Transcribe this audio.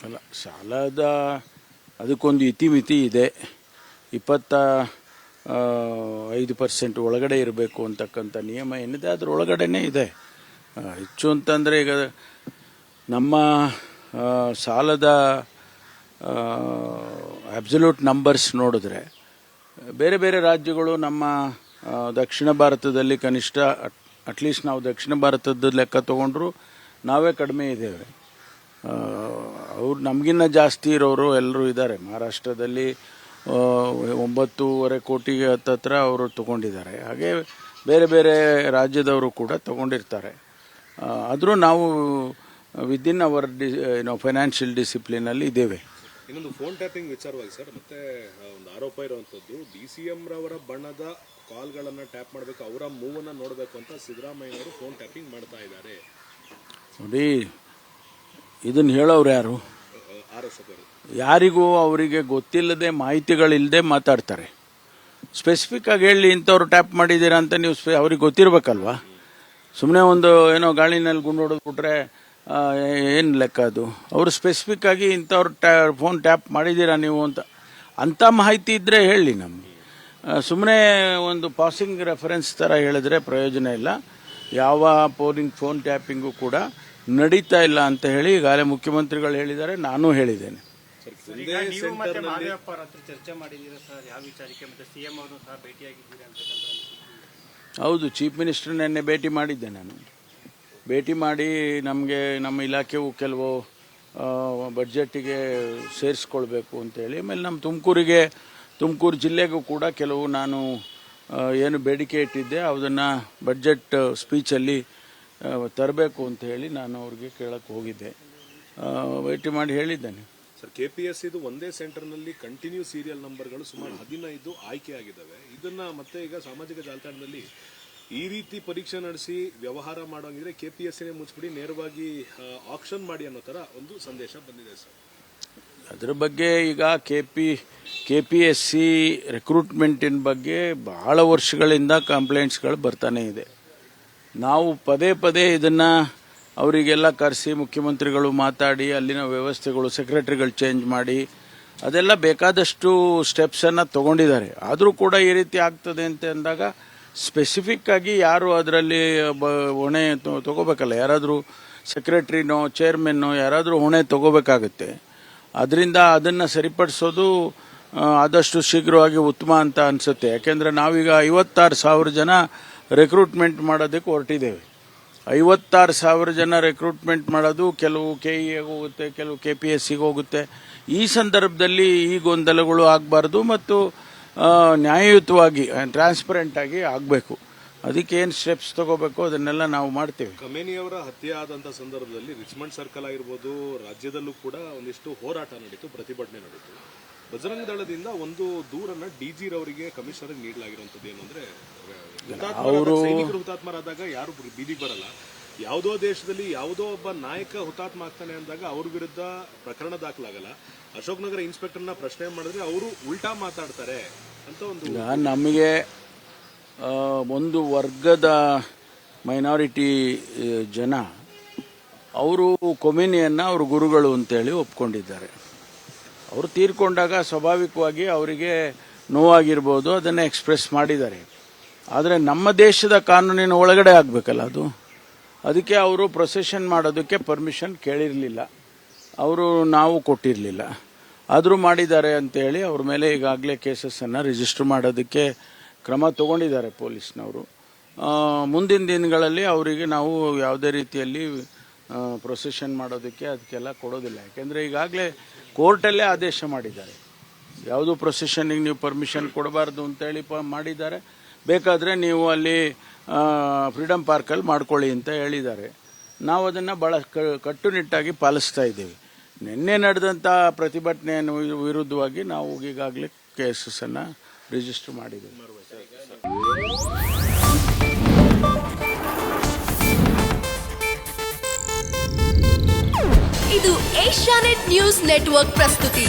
ಅಲ್ಲ, ಸಾಲದ ಅದಕ್ಕೊಂದು ಇತಿಮಿತಿ ಇದೆ. 25% ಒಳಗಡೆ ಇರಬೇಕು ಅಂತಕ್ಕಂಥ ನಿಯಮ ಏನಿದೆ ಅದ್ರ ಒಳಗಡೆನೇ ಇದೆ. ಹೆಚ್ಚು ಅಂತಂದರೆ ಈಗ ನಮ್ಮ ಸಾಲದ ಅಬ್ಸಲ್ಯೂಟ್ ನಂಬರ್ಸ್ ನೋಡಿದ್ರೆ ಬೇರೆ ಬೇರೆ ರಾಜ್ಯಗಳು ನಮ್ಮ ದಕ್ಷಿಣ ಭಾರತದಲ್ಲಿ ಕನಿಷ್ಠ ಅಟ್ಲೀಸ್ಟ್ ನಾವು ದಕ್ಷಿಣ ಭಾರತದ ಲೆಕ್ಕ ತೊಗೊಂಡ್ರು ನಾವೇ ಕಡಿಮೆ ಇದ್ದೇವೆ. ಅವ್ರು ನಮಗಿನ್ನ ಜಾಸ್ತಿ ಇರೋರು ಎಲ್ಲರೂ ಇದ್ದಾರೆ. ಮಹಾರಾಷ್ಟ್ರದಲ್ಲಿ 9.5 ಕೋಟಿಗೆ ಹತ್ತತ್ರ ಅವರು ತೊಗೊಂಡಿದ್ದಾರೆ. ಹಾಗೆ ಬೇರೆ ಬೇರೆ ರಾಜ್ಯದವರು ಕೂಡ ತೊಗೊಂಡಿರ್ತಾರೆ. ಆದರೂ ನಾವು ವಿದಿನ್ ಅವರ್ ಫೈನಾನ್ಷಿಯಲ್ ಡಿಸಿಪ್ಲಿನಲ್ಲಿ ಇದ್ದೇವೆ. ಇನ್ನೊಂದು ಫೋನ್ ಟ್ಯಾಪಿಂಗ್ ವಿಚಾರವಾಗಿ ಸರ್, ಮತ್ತೆ ಒಂದು ಆರೋಪ ಇರುವಂಥದ್ದು DCM ರವರ ಬಣ್ಣದ ಕಾಲ್ಗಳನ್ನು ಟ್ಯಾಪ್ ಮಾಡಬೇಕು, ಅವರ ಮೂವನ್ನು ನೋಡಬೇಕು ಅಂತ ಸಿದ್ದರಾಮಯ್ಯನವರು ಫೋನ್ ಟ್ಯಾಪಿಂಗ್ ಮಾಡ್ತಾ ಇದ್ದಾರೆ. ನೋಡಿ, ಇದನ್ನು ಹೇಳೋರು ಯಾರು? ಆರೋಪಕರು ಯಾರಿಗೂ ಅವರಿಗೆ ಗೊತ್ತಿಲ್ಲದೆ ಮಾಹಿತಿಗಳಿಲ್ಲದೆ ಮಾತಾಡ್ತಾರೆ. ಸ್ಪೆಸಿಫಿಕ್ ಆಗಿ ಹೇಳಿ ಇಂಥವ್ರು ಟ್ಯಾಪ್ ಮಾಡಿದ್ದೀರಾ ಅಂತ ನೀವು ಅವ್ರಿಗೆ ಗೊತ್ತಿರಬೇಕಲ್ವಾ. ಸುಮ್ಮನೆ ಒಂದು ಏನೋ ಗಾಳಿನಲ್ಲಿ ಗುಂಡು ಹೊಡೆದ್ಬಿಟ್ರೆ ಏನು ಲೆಕ್ಕ ಅದು? ಅವರು ಸ್ಪೆಸಿಫಿಕ್ ಆಗಿ ಇಂಥವ್ರು ಫೋನ್ ಟ್ಯಾಪ್ ಮಾಡಿದ್ದೀರಾ ನೀವು ಅಂಥ ಮಾಹಿತಿ ಇದ್ದರೆ ಹೇಳಿ ನಮಗೆ. ಸುಮ್ಮನೆ ಒಂದು ಪಾಸಿಂಗ್ ರೆಫರೆನ್ಸ್ ಥರ ಹೇಳಿದ್ರೆ ಪ್ರಯೋಜನ ಇಲ್ಲ. ಯಾವ ಫೋನ್ ಟ್ಯಾಪಿಂಗು ಕೂಡ ನಡೀತಾ ಇಲ್ಲ ಅಂತ ಹೇಳಿ ಈಗಾಗಲೇ ಮುಖ್ಯಮಂತ್ರಿಗಳು ಹೇಳಿದ್ದಾರೆ, ನಾನು ಹೇಳಿದ್ದೇನೆ. ಹೌದು, ಚೀಫ್ ಮಿನಿಸ್ಟರ್ ನೆನ್ನೆ ಭೇಟಿ ಮಾಡಿದ್ದೆ ನಾನು. ಭೇಟಿ ಮಾಡಿ ನಮಗೆ ನಮ್ಮ ಇಲಾಖೆವು ಕೆಲವು ಬಡ್ಜೆಟ್ಟಿಗೆ ಸೇರಿಸ್ಕೊಳ್ಬೇಕು ಅಂತೇಳಿ, ಆಮೇಲೆ ನಮ್ಮ ತುಮಕೂರು ಜಿಲ್ಲೆಗೂ ಕೂಡ ಕೆಲವು ನಾನು ಏನು ಬೇಡಿಕೆ ಇಟ್ಟಿದ್ದೆ ಅದನ್ನು ಬಡ್ಜೆಟ್ ಸ್ಪೀಚಲ್ಲಿ ತರಬೇಕು ಅಂತ ಹೇಳಿ ನಾನು ಅವ್ರಿಗೆ ಕೇಳಕ್ಕೆ ಹೋಗಿದ್ದೆ. ಭೇಟಿ ಮಾಡಿ ಹೇಳಿದ್ದೇನೆ. ಸರ್, KPSC ಒಂದೇ ಸೆಂಟರ್ನಲ್ಲಿ ಕಂಟಿನ್ಯೂ ಸೀರಿಯಲ್ ನಂಬರ್ಗಳು ಸುಮಾರು 15 ಆಯ್ಕೆ ಆಗಿದ್ದಾವೆ. ಇದನ್ನ ಮತ್ತೆ ಈಗ ಸಾಮಾಜಿಕ ಜಾಲತಾಣದಲ್ಲಿ ಈ ರೀತಿ ಪರೀಕ್ಷೆ ನಡೆಸಿ ವ್ಯವಹಾರ ಮಾಡೋಂಗಿದ್ರೆ KPSCನೇ ಮುಚ್ಚಿಬಿಡಿ, ನೇರವಾಗಿ ಆಕ್ಷನ್ ಮಾಡಿ ಅನ್ನೋ ಥರ ಒಂದು ಸಂದೇಶ ಬಂದಿದೆ ಸರ್. ಅದರ ಬಗ್ಗೆ ಈಗ KPSC ರಿಕ್ರೂಟ್ಮೆಂಟಿನ ಬಗ್ಗೆ ಬಹಳ ವರ್ಷಗಳಿಂದ ಕಂಪ್ಲೇಂಟ್ಸ್ಗಳು ಬರ್ತಾನೆ ಇದೆ. ನಾವು ಪದೇ ಪದೇ ಇದನ್ನು ಅವರಿಗೆಲ್ಲ ಕರೆಸಿ ಮುಖ್ಯಮಂತ್ರಿಗಳು ಮಾತಾಡಿ ಅಲ್ಲಿನ ವ್ಯವಸ್ಥೆಗಳು ಸೆಕ್ರೆಟರಿಗಳು ಚೇಂಜ್ ಮಾಡಿ ಅದೆಲ್ಲ ಬೇಕಾದಷ್ಟು ಸ್ಟೆಪ್ಸನ್ನು ತೊಗೊಂಡಿದ್ದಾರೆ. ಆದರೂ ಕೂಡ ಈ ರೀತಿ ಆಗ್ತದೆ ಅಂತ ಅಂದಾಗ ಸ್ಪೆಸಿಫಿಕ್ ಆಗಿ ಯಾರು ಅದರಲ್ಲಿ ಹೊಣೆ ತಗೋಬೇಕಲ್ಲ, ಯಾರಾದರೂ ಸೆಕ್ರೆಟ್ರಿನೋ ಚೇರ್ಮನ್ನೋ ಯಾರಾದರೂ ಹೊಣೆ ತಗೋಬೇಕಾಗುತ್ತೆ. ಅದರಿಂದ ಅದನ್ನು ಸರಿಪಡಿಸೋದು ಆದಷ್ಟು ಶೀಘ್ರವಾಗಿ ಉತ್ತಮ ಅಂತ ಅನಿಸುತ್ತೆ. ಯಾಕೆಂದರೆ ನಾವೀಗ 56,000 ಜನ ರೆಕ್ರೂಟ್ಮೆಂಟ್ ಮಾಡೋದಕ್ಕೆ ಹೊರಟಿದ್ದೇವೆ. 56,000 ಜನ ರೆಕ್ರೂಟ್ಮೆಂಟ್ ಮಾಡೋದು ಕೆಲವು KEಗೆ ಹೋಗುತ್ತೆ, ಕೆಲವು KPSCಗೆ ಹೋಗುತ್ತೆ. ಈ ಸಂದರ್ಭದಲ್ಲಿ ಈ ಗೊಂದಲಗಳು ಆಗಬಾರ್ದು ಮತ್ತು ನ್ಯಾಯಯುತವಾಗಿ ಟ್ರಾನ್ಸ್ಪರೆಂಟ್ ಆಗಿ ಆಗಬೇಕು. ಅದಕ್ಕೆ ಏನು ಸ್ಟೆಪ್ಸ್ ತಗೋಬೇಕು ಅದನ್ನೆಲ್ಲ ನಾವು ಮಾಡ್ತೇವೆ. ಖಮೇನಿಯವರ ಹತ್ಯೆ ಆದಂಥ ಸಂದರ್ಭದಲ್ಲಿ ರಿಚ್ಮಂಡ್ ಸರ್ಕಲ್ ಆಗಿರ್ಬೋದು, ರಾಜ್ಯದಲ್ಲೂ ಕೂಡ ಒಂದಿಷ್ಟು ಹೋರಾಟ ನಡೀತು, ಪ್ರತಿಭಟನೆ ನಡೀತು. ಬಜರಂಗ ದಳದಿಂದ ಒಂದು ದೂರನ್ನ DG ರವರಿಗೆ ಕಮಿಷನರ್ ನೀಡಲಾಗಿರುವಂಥದ್ದು ಏನು ಅಂದರೆ, ಸೈನಿಕರು ಹುತಾತ್ಮರಾದಾಗ ಯಾರು ಬೀದಿಗೆ ಬರಲ್ಲ. ಯಾವುದೋ ದೇಶದಲ್ಲಿ ಯಾವುದೋ ಒಬ್ಬ ನಾಯಕ ಹುತಾತ್ಮ ಆಗ್ತಾನೆ ಅಂದಾಗ ಅವ್ರ ವಿರುದ್ಧ ಪ್ರಕರಣ ದಾಖಲಾಗಲ್ಲ. ಅಶೋಕ್ ನಗರ ಇನ್ಸ್ಪೆಕ್ಟರ್ನ ಪ್ರಶ್ನೆ ಮಾಡಿದ್ರೆ ಅವರು ಉಲ್ಟಾ ಮಾತಾಡ್ತಾರೆ ಅಂತ ಒಂದು. ನಮಗೆ ಒಂದು ವರ್ಗದ ಮೈನಾರಿಟಿ ಜನ ಅವರು ಖೊಮೇನಿಯನ್ನು ಅವರು ಗುರುಗಳು ಅಂತೇಳಿ ಒಪ್ಕೊಂಡಿದ್ದಾರೆ. ಅವರು ತೀರ್ಕೊಂಡಾಗ ಸ್ವಾಭಾವಿಕವಾಗಿ ಅವರಿಗೆ ನೋವಾಗಿರ್ಬೋದು, ಅದನ್ನು ಎಕ್ಸ್ಪ್ರೆಸ್ ಮಾಡಿದ್ದಾರೆ. ಆದರೆ ನಮ್ಮ ದೇಶದ ಕಾನೂನಿನ ಒಳಗಡೆ ಆಗಬೇಕಲ್ಲ ಅದು. ಅದಕ್ಕೆ ಅವರು ಪ್ರೊಸೆಷನ್ ಮಾಡೋದಕ್ಕೆ ಪರ್ಮಿಷನ್ ಕೇಳಿರಲಿಲ್ಲ, ನಾವು ಕೊಟ್ಟಿರಲಿಲ್ಲ. ಆದರೂ ಮಾಡಿದ್ದಾರೆ ಅಂತೇಳಿ ಅವ್ರ ಮೇಲೆ ಈಗಾಗಲೇ ಕೇಸಸ್ಸನ್ನು ರಿಜಿಸ್ಟರ್ ಮಾಡೋದಕ್ಕೆ ಕ್ರಮ ತಗೊಂಡಿದ್ದಾರೆ ಪೊಲೀಸ್ನವರು. ಮುಂದಿನ ದಿನಗಳಲ್ಲಿ ಅವರಿಗೆ ನಾವು ಯಾವುದೇ ರೀತಿಯಲ್ಲಿ ಪ್ರೊಸೆಷನ್ ಮಾಡೋದಕ್ಕೆ ಅದಕ್ಕೆಲ್ಲ ಕೊಡೋದಿಲ್ಲ. ಯಾಕೆಂದರೆ ಈಗಾಗಲೇ ಕೋರ್ಟಲ್ಲೇ ಆದೇಶ ಮಾಡಿದ್ದಾರೆ, ಯಾವುದೂ ಪ್ರೊಸೆಷನ್ನಿಗೆ ನೀವು ಪರ್ಮಿಷನ್ ಕೊಡಬಾರ್ದು ಅಂತೇಳಿ ಮಾಡಿದ್ದಾರೆ. ಬೇಕಾದರೆ ನೀವು ಅಲ್ಲಿ ಫ್ರೀಡಮ್ ಪಾರ್ಕಲ್ಲಿ ಮಾಡ್ಕೊಳ್ಳಿ ಅಂತ ಹೇಳಿದ್ದಾರೆ. ನಾವು ಅದನ್ನು ಭಾಳ ಕಟ್ಟುನಿಟ್ಟಾಗಿ ಪಾಲಿಸ್ತಾ ಇದ್ದೀವಿ. ನಿನ್ನೆ ನಡೆದಂಥ ಪ್ರತಿಭಟನೆಯನ್ನು ವಿರುದ್ಧವಾಗಿ ನಾವು ಈಗಾಗಲೇ ಕೇಸಸ್ಸನ್ನು ರಿಜಿಸ್ಟರ್ ಮಾಡಿದ್ದೀವಿ. ಇದು ಏಷ್ಯಾನೆಟ್ ನ್ಯೂಸ್ ನೆಟ್ವರ್ಕ್ ಪ್ರಸ್ತುತಿ.